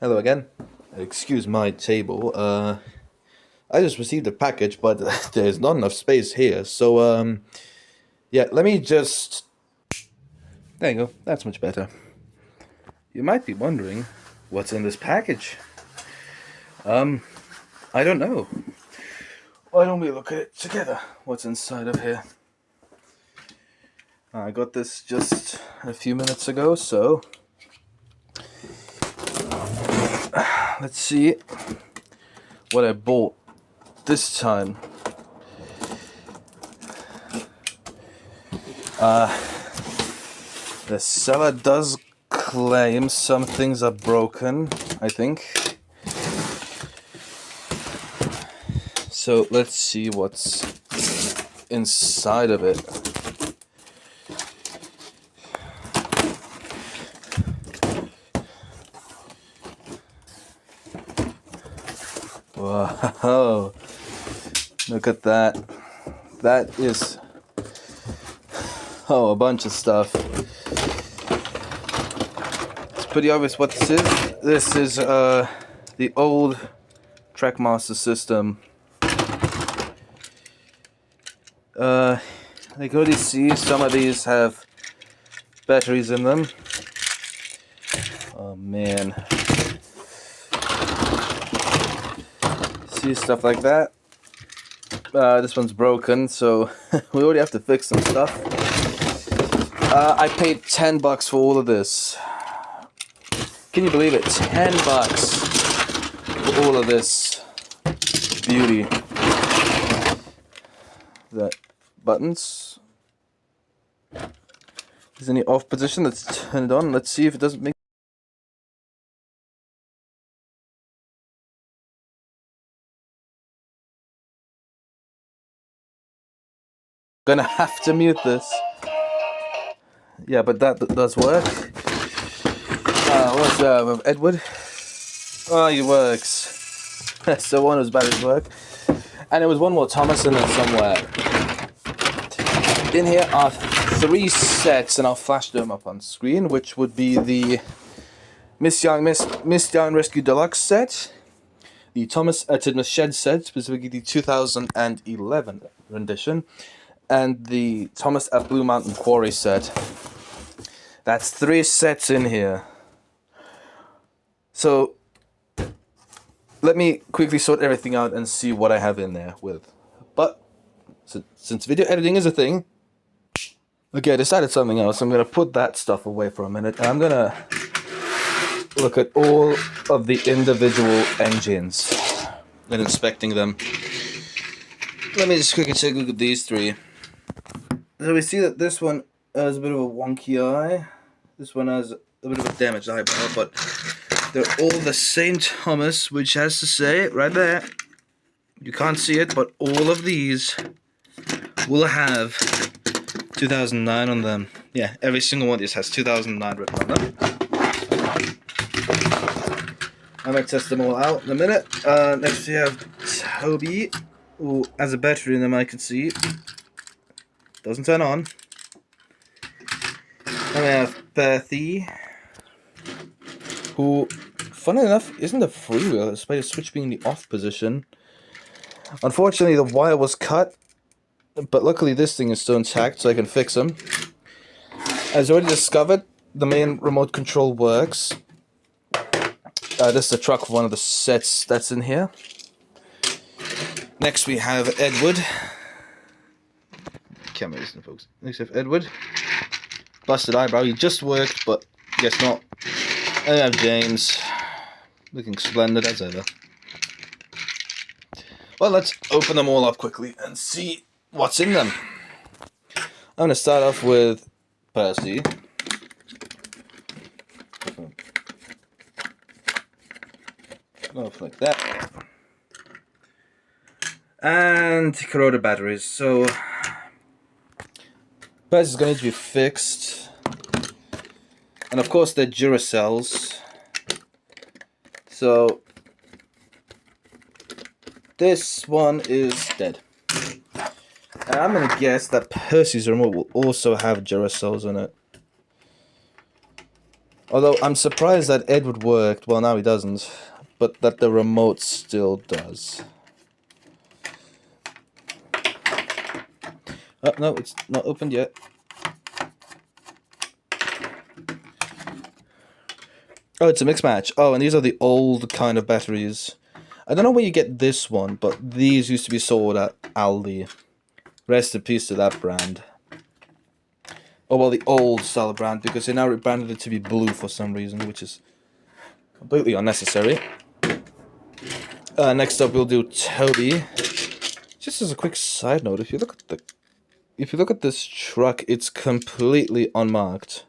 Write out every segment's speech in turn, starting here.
Hello again. Excuse my table. I just received a package, but there's not enough space here. So, yeah, let me just. There you go. That's much better. You might be wondering what's in this package. I don't know. Why don't we look at it together? What's inside of here? I got this just a few minutes ago, so let's see what I bought this time. The seller does claim some things are broken, I think. So let's see what's inside of it. Whoa, look at that. That is, a bunch of stuff. It's pretty obvious what this is. This is the old Trackmaster system. I can already see some of these have batteries in them. Oh man. See stuff like that. This one's broken, so we already have to fix some stuff. I paid $10 for all of this. Can you believe it? $10 for all of this beauty. That buttons. Is any off position? Let's turn it on. Let's see if it doesn't make. Gonna have to mute this. Yeah, but that does work. What's with Edward? Oh, he works. So one was batteries work. And there was one more Thomas in there somewhere. In here are 3 sets, and I'll flash them up on screen, which would be the Miss Young Rescue Deluxe set, the Thomas Tidmus Shed set, specifically the 2011 rendition, and the Thomas at Blue Mountain Quarry set. That's 3 sets in here. So let me quickly sort everything out and see what I have in there with. But since video editing is a thing, okay, I decided something else. I'm going to put that stuff away for a minute, and I'm going to look at all of the individual engines and inspecting them. Let me just quickly take a look at these 3. So we see that this one has a bit of a wonky eye. This one has a bit of a damaged eyebrow, but they're all the same Thomas, which has to say, right there, you can't see it, but all of these will have 2009 on them. Yeah, every single one of these has 2009 written on them. I'm going to test them all out in a minute. Next we have Toby, who has a battery in them, I can see. Doesn't turn on. And we have Berthy, who, funny enough, isn't a freewheeler, despite the switch being in the off position. Unfortunately, the wire was cut, but luckily this thing is still intact, so I can fix them. As already discovered, the main remote control works. This is the truck of one of the sets that's in here. Next we have Edward. Camera isn't folks. Next we have Edward. Busted eyebrow. He just worked, but guess not. And we have James. Looking splendid as ever. Well, let's open them all up quickly and see what's in them. I'm going to start off with Percy. Off like that. And corroded batteries. So Percy's going to be fixed. And of course they're Duracells. So this one is dead. And I'm going to guess that Percy's remote will also have Duracells in it. Although I'm surprised that Edward worked. Well, now he doesn't. But that the remote still does. Oh, no, it's not opened yet. Oh, it's a mix match. Oh, and these are the old kind of batteries. I don't know where you get this one, but these used to be sold at Aldi. Rest in peace to that brand. Oh, well, the old style brand, because they now rebranded it to be blue for some reason, which is completely unnecessary. Next up, we'll do Toby. Just as a quick side note, if you look at this truck, it's completely unmarked.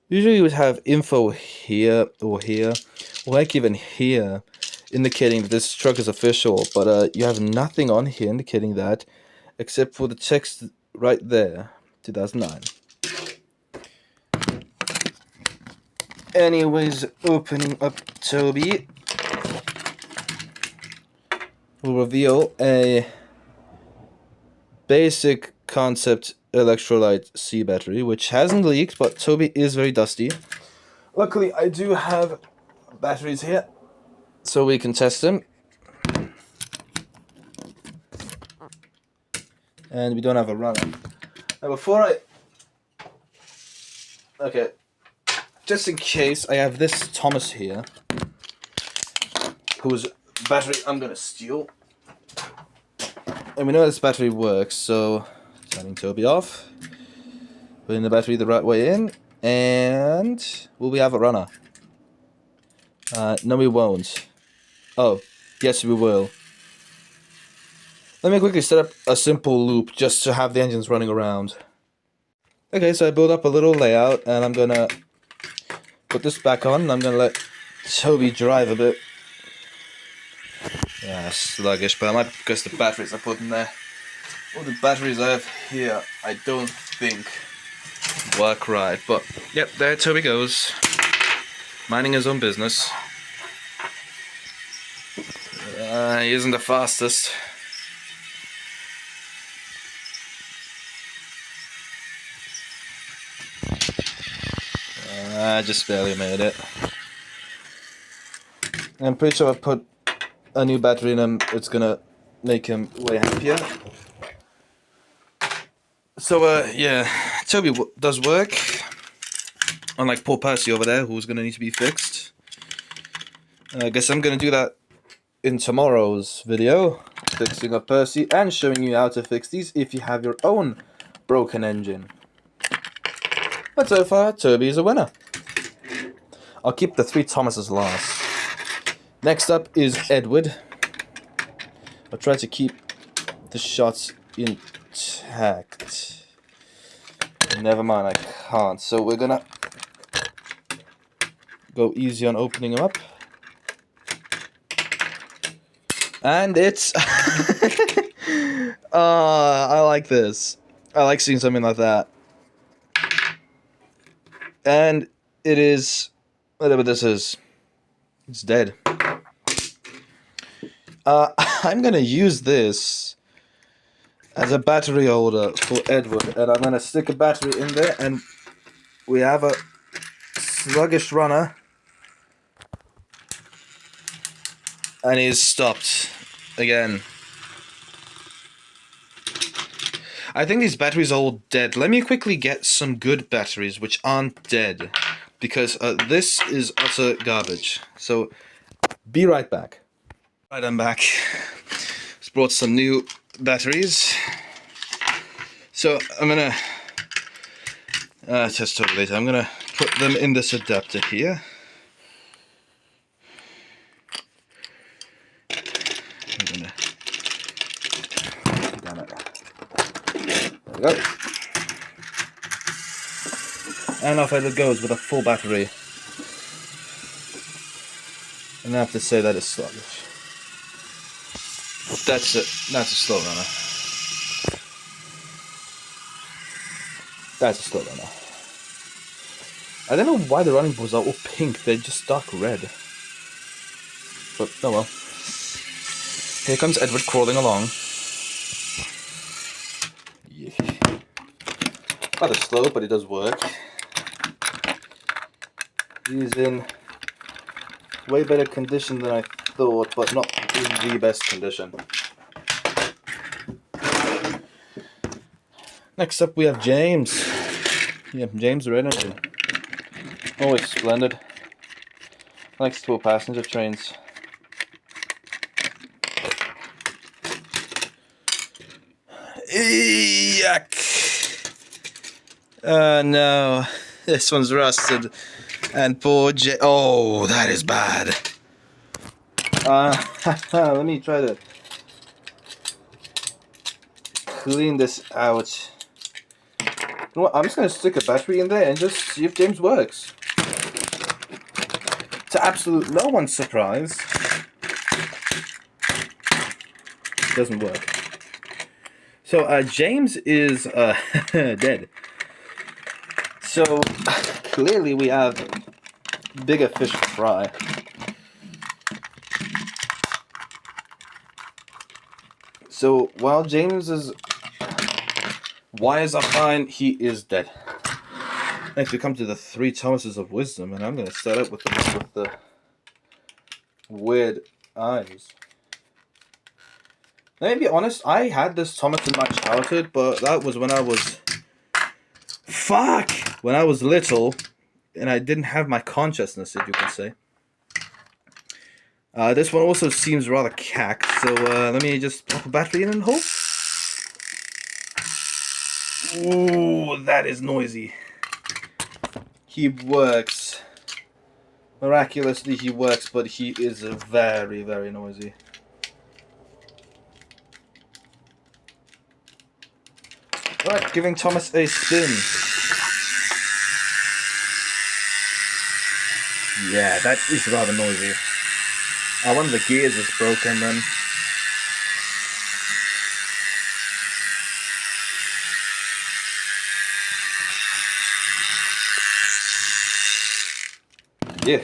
Usually you would have info here, or like even here, indicating that this truck is official, but you have nothing on here indicating that, except for the text right there, 2009. Anyways, opening up Toby, will reveal a basic concept electrolyte C battery, which hasn't leaked, but Toby is very dusty. Luckily, I do have batteries here, so we can test them. And we don't have a runner. Now okay, just in case, I have this Thomas here, whose battery I'm gonna steal. And we know this battery works, so turning Toby off, putting the battery the right way in, and will we have a runner? No, we won't. Oh, yes, we will. Let me quickly set up a simple loop just to have the engines running around. Okay, so I built up a little layout, and I'm gonna put this back on, and I'm gonna let Toby drive a bit. Yeah, sluggish, but I might because the batteries I put in there. All the batteries I have here, I don't think work right, but yep, there Toby goes, minding his own business. He isn't the fastest. I just barely made it. I'm pretty sure I put a new battery in him, it's gonna make him way happier. So, yeah, Toby does work. Unlike poor Percy over there, who's gonna need to be fixed. I guess I'm gonna do that in tomorrow's video, fixing up Percy and showing you how to fix these if you have your own broken engine. But so far, Toby is a winner. I'll keep the 3 Thomases last. Next up is Edward. I'll try to keep the shots intact. Never mind, I can't. So we're gonna go easy on opening them up. And it's... I like this. I like seeing something like that. And it is... whatever this is. It's dead. I'm gonna use this as a battery holder for Edward, and I'm gonna stick a battery in there, and we have a sluggish runner, and he's stopped again. I think these batteries are all dead. Let me quickly get some good batteries which aren't dead, because this is utter garbage. So be right back. Right, I'm back. Just brought some new batteries. So I'm gonna test over later. I'm gonna put them in this adapter here. I'm gonna... damn it. There we go. And off it goes with a full battery. And I have to say that it's sluggish. That's it. That's a slow runner. That's a slow runner. I don't know why the running boards are all pink. They're just dark red. But oh well. Here comes Edward crawling along. Yeah. Rather slow, but it does work. He's in way better condition than I thought, but not in the best condition. Next up we have James. Yeah, James Red Engine. Always splendid. Likes to pull passenger trains. Yuck! No, this one's rusted. And poor oh, that is bad. Let me try to clean this out. You know what? I'm just gonna stick a battery in there and just see if James works. To absolute no one's surprise, it doesn't work. So James is dead. So clearly we have bigger fish to fry. So while James's wires are fine, he is dead. Next we come to the 3 Thomases of Wisdom, and I'm going to start out with the one with the weird eyes. Let me be honest, I had this Thomas in my childhood, but that was when I was... When I was little, and I didn't have my consciousness, if you can say. This one also seems rather cacked, so let me just pop a battery in and hold. Ooh, that is noisy. He works. Miraculously he works, but he is very, very noisy. Right, giving Thomas a spin. Yeah, that is rather noisy. One of the gears is broken then. Yeah.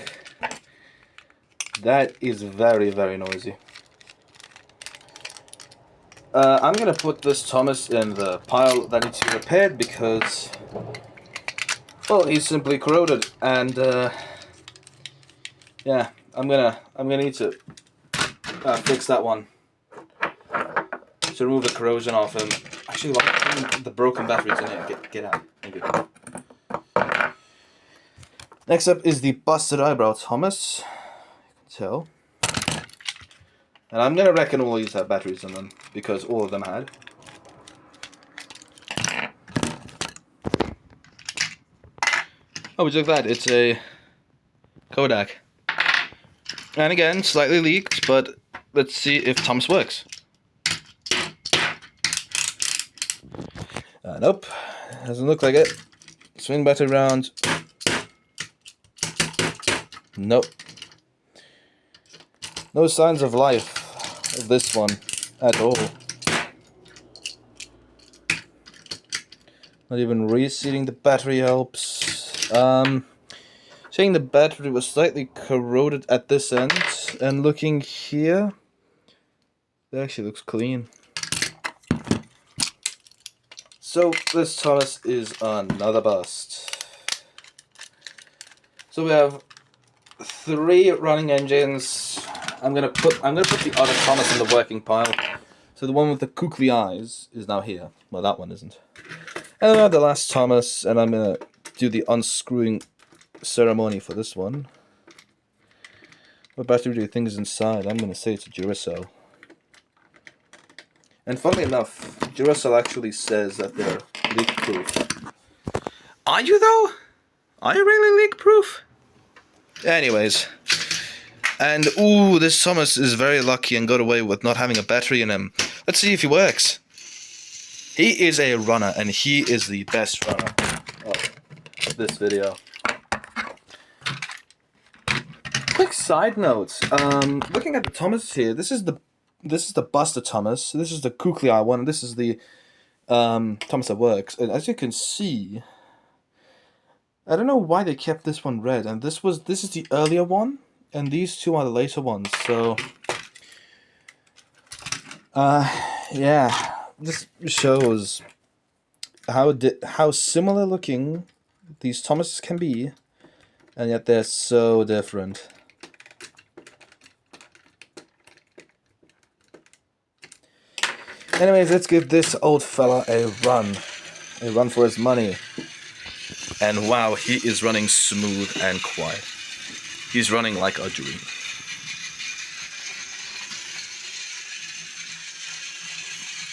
That is very, very noisy. I'm gonna put this Thomas in the pile that needs to be repaired because, well, he's simply corroded, and yeah, I'm gonna need to fix that one to remove the corrosion off him. Actually, while the broken batteries in here, get out. Thank you. Next up is the busted eyebrow Thomas. You can tell. And I'm gonna reckon all these have batteries in them, because all of them had. Oh, would you look at that? It's a Kodak. And again, slightly leaked, but let's see if Thomas works. Nope, doesn't look like it. Swing battery round. Nope. No signs of life of this one at all. Not even reseating the battery helps. Saying the battery was slightly corroded at this end, and looking here, it actually looks clean. So this Thomas is another bust. So we have 3 running engines. I'm gonna put the other Thomas in the working pile. So the one with the kooky eyes is now here. Well, that one isn't. And then I have the last Thomas, and I'm gonna do the unscrewing ceremony for this one. What battery do you think is inside? I'm gonna say it's a Duracell. And funnily enough, Duracell actually says that they're leak-proof. Are you though? Are you really leak-proof? Anyways. And, ooh, this Thomas is very lucky and got away with not having a battery in him. Let's see if he works. He is a runner, and he is the best runner of this video. Quick side note. Looking at the Thomas here, this is the Buster Thomas. This is the kooky eye one, and this is the Thomas that works. And as you can see, I don't know why they kept this one red, and this is the earlier one. And these 2 are the later ones, so yeah, this shows how similar looking these Thomases can be, and yet they're so different. Anyways, let's give this old fella a run for his money. And wow, he is running smooth and quiet. He's running like a dream.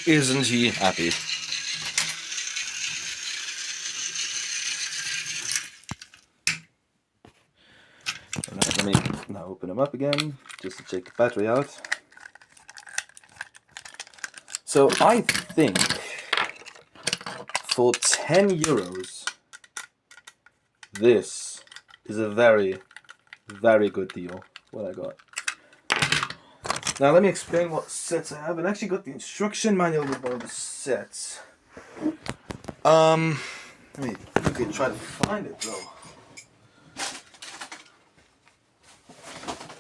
Isn't he happy? Let me now open him up again, just to check the battery out. So I think for 10 euros, this is a very, very good deal, what I got. Now let me explain what sets I have. I actually got the instruction manual with one of the sets. Let me quickly try to find it though.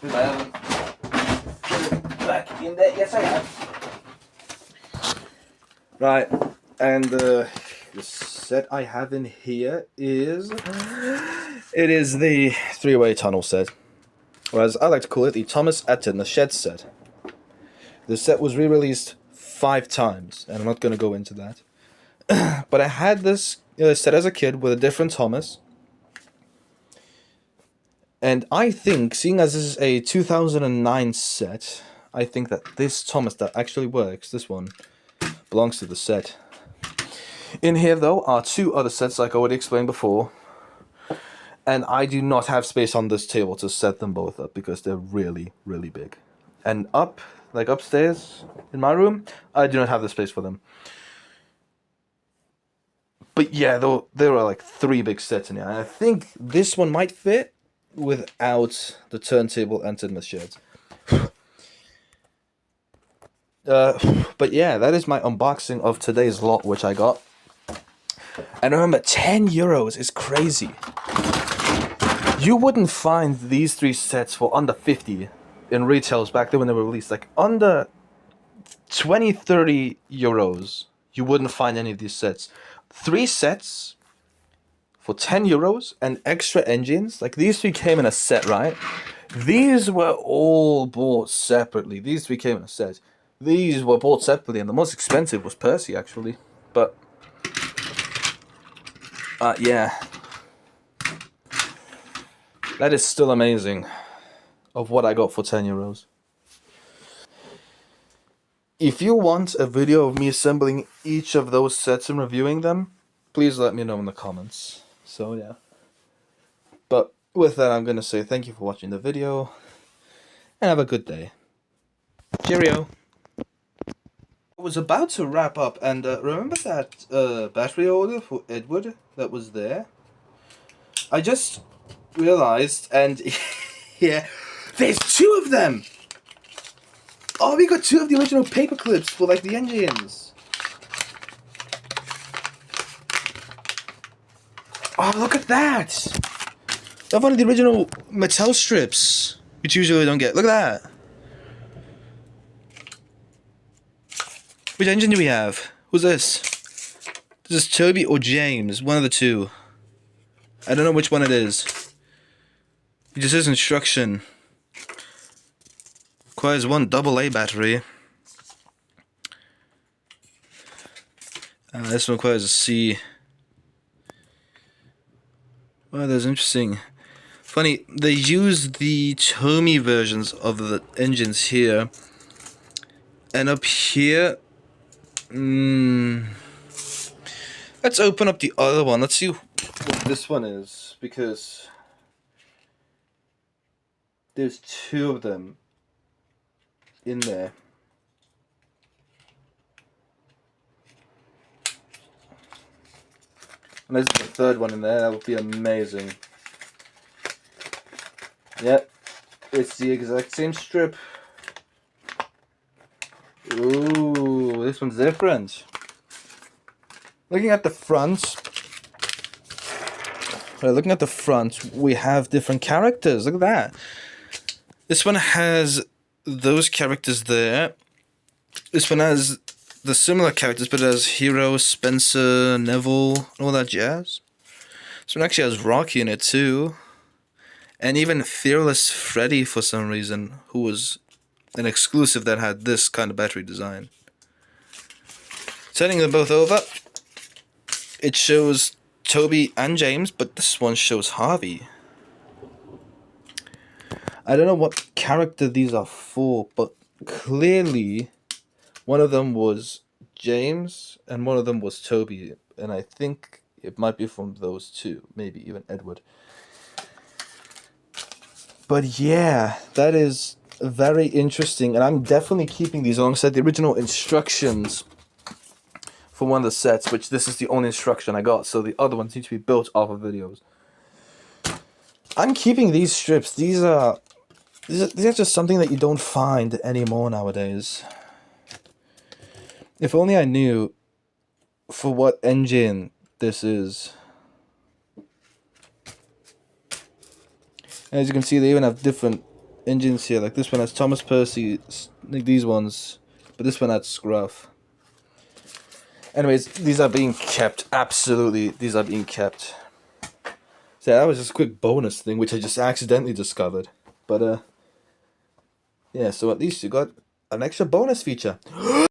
I haven't put it back in there. Yes, I have. Right, and the set I have in here is the three-way tunnel set, or as I like to call it, the Thomas Etten, the shed set. The set was re-released 5 times, and I'm not going to go into that. But I had this set as a kid with a different Thomas. And I think, seeing as this is a 2009 set, I think that this Thomas that actually works, this one, belongs to the set. In here, though, are 2 other sets, like I already explained before. And I do not have space on this table to set them both up, because they're really, really big. And upstairs, in my room, I do not have the space for them. But yeah, there are like 3 big sets in here. And I think this one might fit without the turntable and cinema sheds. But yeah, that is my unboxing of today's lot, which I got. And remember, 10 euros is crazy. You wouldn't find these 3 sets for under 50 in retails back then when they were released. Like under 20, 30 euros, you wouldn't find any of these sets. 3 sets for 10 euros and extra engines. Like these 3 came in a set, right? These were all bought separately. These 3 came in a set. These were bought separately, and the most expensive was Percy, actually. But yeah, that is still amazing of what I got for 10 euros. If you want a video of me assembling each of those sets and reviewing them, please let me know in the comments. So yeah. But with that, I'm going to say thank you for watching the video, and have a good day. Cheerio! I was about to wrap up, and remember that battery order for Edward that was there? I just realized, and yeah, there's 2 of them! Oh, we got 2 of the original paper clips for like the engines. Oh, look at that! I have one of the original Mattel strips, which usually don't get. Look at that! Which engine do we have? Who's this? This is Toby or James, one of the 2. I don't know which one it is. It just says instruction. Requires 1 AA battery. This one requires a C. Wow, that's interesting. Funny, they use the Tomy versions of the engines here. And up here... let's open up the other one. Let's see what this one is. Because there's 2 of them in there. And there's the 3rd one in there. That would be amazing. Yep, it's the exact same strip. Ooh, this one's different. Looking at the front, we have different characters. Look at that. This one has those characters there. This one has the similar characters, but it has Hero, Spencer, Neville, and all that jazz. This one actually has Rocky in it too. And even Fearless Freddy, for some reason, who was an exclusive that had this kind of battery design. Turning them both over, it shows Toby and James, but this one shows Harvey. I don't know what character these are for, but clearly one of them was James and one of them was Toby, and I think it might be from those two, maybe even Edward. But yeah, that is very interesting, and I'm definitely keeping these alongside the original instructions for one of the sets, which this is the only instruction I got, so the other ones need to be built off of videos. I'm keeping these strips. These are just something that you don't find anymore nowadays. If only I knew for what engine this is. As you can see, they even have different engines here. Like this one has Thomas Percy, like these ones, but this one has Scruff. Anyways, these are being kept. Absolutely, these are being kept. So that was just a quick bonus thing, which I just accidentally discovered. But yeah, so at least you got an extra bonus feature.